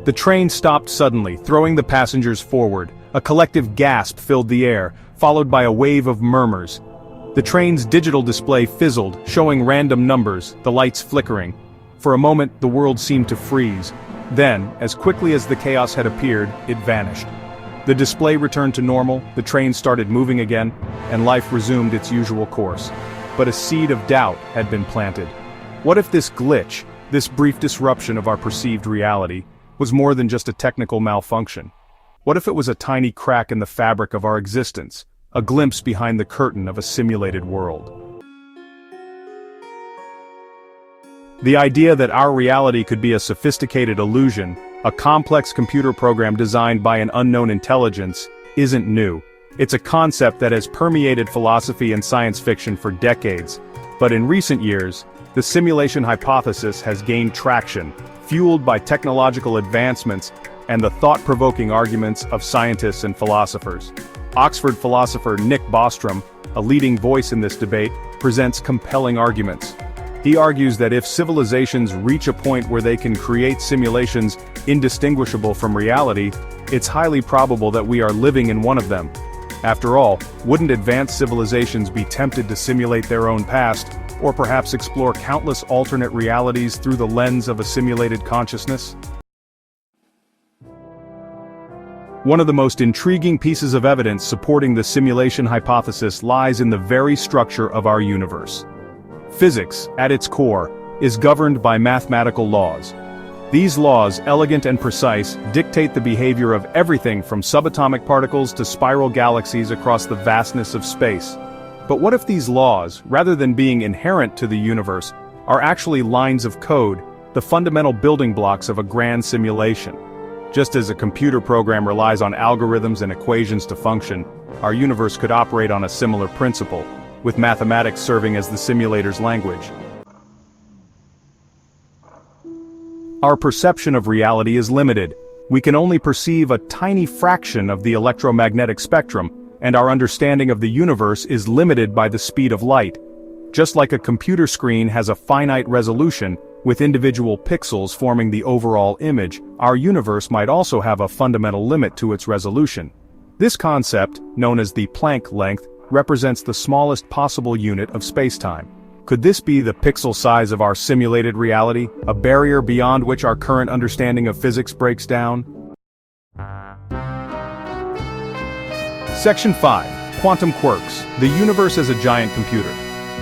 The train stopped suddenly, throwing the passengers forward. A collective gasp filled the air, followed by a wave of murmurs. The train's digital display fizzled, showing random numbers, the lights flickering. For a moment, the world seemed to freeze. Then, as quickly as the chaos had appeared, it vanished. The display returned to normal, the train started moving again, and life resumed its usual course. But a seed of doubt had been planted. What if this glitch, this brief disruption of our perceived reality, was more than just a technical malfunction? What if it was a tiny crack in the fabric of our existence, a glimpse behind the curtain of a simulated world? The idea that our reality could be a sophisticated illusion, a complex computer program designed by an unknown intelligence, isn't new. It's a concept that has permeated philosophy and science fiction for decades. But in recent years, the simulation hypothesis has gained traction, fueled by technological advancements and the thought-provoking arguments of scientists and philosophers. Oxford philosopher Nick Bostrom, a leading voice in this debate, presents compelling arguments. He argues that if civilizations reach a point where they can create simulations indistinguishable from reality, it's highly probable that we are living in one of them. After all, wouldn't advanced civilizations be tempted to simulate their own past, or perhaps explore countless alternate realities through the lens of a simulated consciousness? One of the most intriguing pieces of evidence supporting the simulation hypothesis lies in the very structure of our universe. Physics, at its core, is governed by mathematical laws. These laws, elegant and precise, dictate the behavior of everything from subatomic particles to spiral galaxies across the vastness of space. But what if these laws, rather than being inherent to the universe, are actually lines of code, the fundamental building blocks of a grand simulation? Just as a computer program relies on algorithms and equations to function, our universe could operate on a similar principle, with mathematics serving as the simulator's language. Our perception of reality is limited. We can only perceive a tiny fraction of the electromagnetic spectrum, and our understanding of the universe is limited by the speed of light. Just like a computer screen has a finite resolution, with individual pixels forming the overall image, our universe might also have a fundamental limit to its resolution. This concept, known as the Planck length, represents the smallest possible unit of spacetime. Could this be the pixel size of our simulated reality, a barrier beyond which our current understanding of physics breaks down? Section 5. Quantum Quirks, the universe as a giant computer.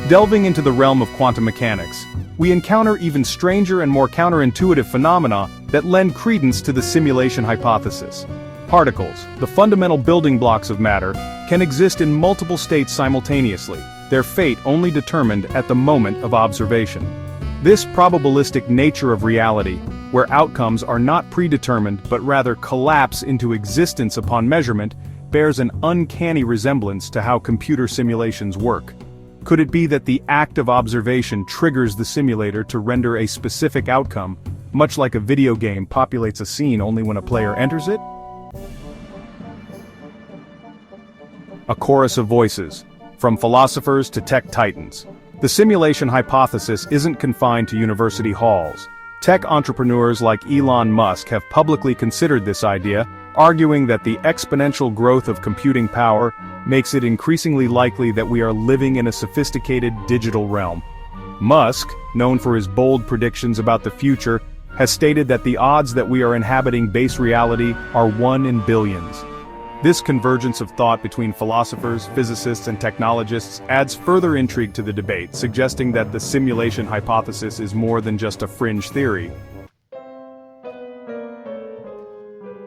Delving into the realm of quantum mechanics, we encounter even stranger and more counterintuitive phenomena that lend credence to the simulation hypothesis. Particles, the fundamental building blocks of matter, can exist in multiple states simultaneously, their fate only determined at the moment of observation. This probabilistic nature of reality, where outcomes are not predetermined but rather collapse into existence upon measurement, bears an uncanny resemblance to how computer simulations work. Could it be that the act of observation triggers the simulator to render a specific outcome, much like a video game populates a scene only when a player enters it? A chorus of voices, from philosophers to tech titans. The simulation hypothesis isn't confined to university halls. Tech entrepreneurs like Elon Musk have publicly considered this idea, arguing that the exponential growth of computing power makes it increasingly likely that we are living in a sophisticated digital realm. Musk, known for his bold predictions about the future, has stated that the odds that we are inhabiting base reality are 1 in billions. This convergence of thought between philosophers, physicists, and technologists adds further intrigue to the debate, suggesting that the simulation hypothesis is more than just a fringe theory.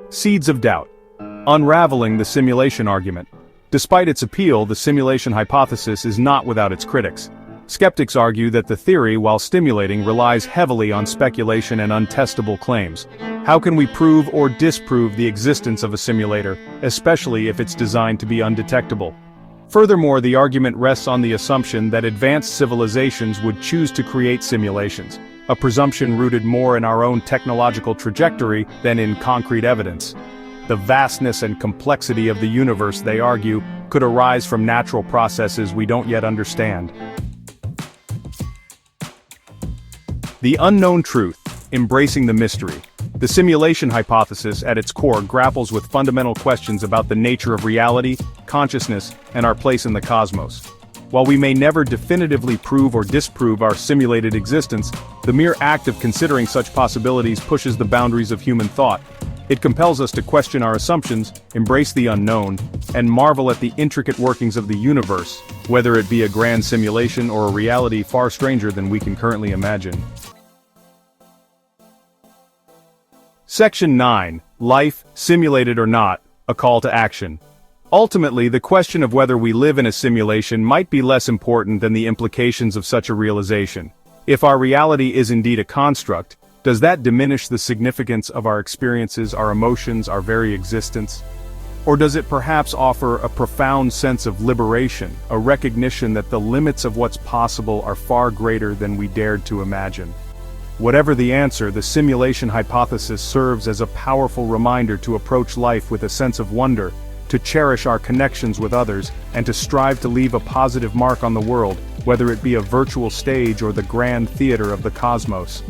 Seeds of doubt. Unraveling the simulation argument. Despite its appeal, the simulation hypothesis is not without its critics. Skeptics argue that the theory, while stimulating, relies heavily on speculation and untestable claims. How can we prove or disprove the existence of a simulator, especially if it's designed to be undetectable? Furthermore, the argument rests on the assumption that advanced civilizations would choose to create simulations, a presumption rooted more in our own technological trajectory than in concrete evidence. The vastness and complexity of the universe, they argue, could arise from natural processes we don't yet understand. The unknown truth, embracing the mystery. The simulation hypothesis, at its core, grapples with fundamental questions about the nature of reality, consciousness, and our place in the cosmos. While we may never definitively prove or disprove our simulated existence, the mere act of considering such possibilities pushes the boundaries of human thought. It compels us to question our assumptions, embrace the unknown, and marvel at the intricate workings of the universe, whether it be a grand simulation or a reality far stranger than we can currently imagine. Section 9. Life, simulated or not, a call to action. Ultimately, the question of whether we live in a simulation might be less important than the implications of such a realization. If our reality is indeed a construct, does that diminish the significance of our experiences, our emotions, our very existence? Or does it perhaps offer a profound sense of liberation, a recognition that the limits of what's possible are far greater than we dared to imagine? Whatever the answer, the simulation hypothesis serves as a powerful reminder to approach life with a sense of wonder, to cherish our connections with others, and to strive to leave a positive mark on the world, whether it be a virtual stage or the grand theater of the cosmos.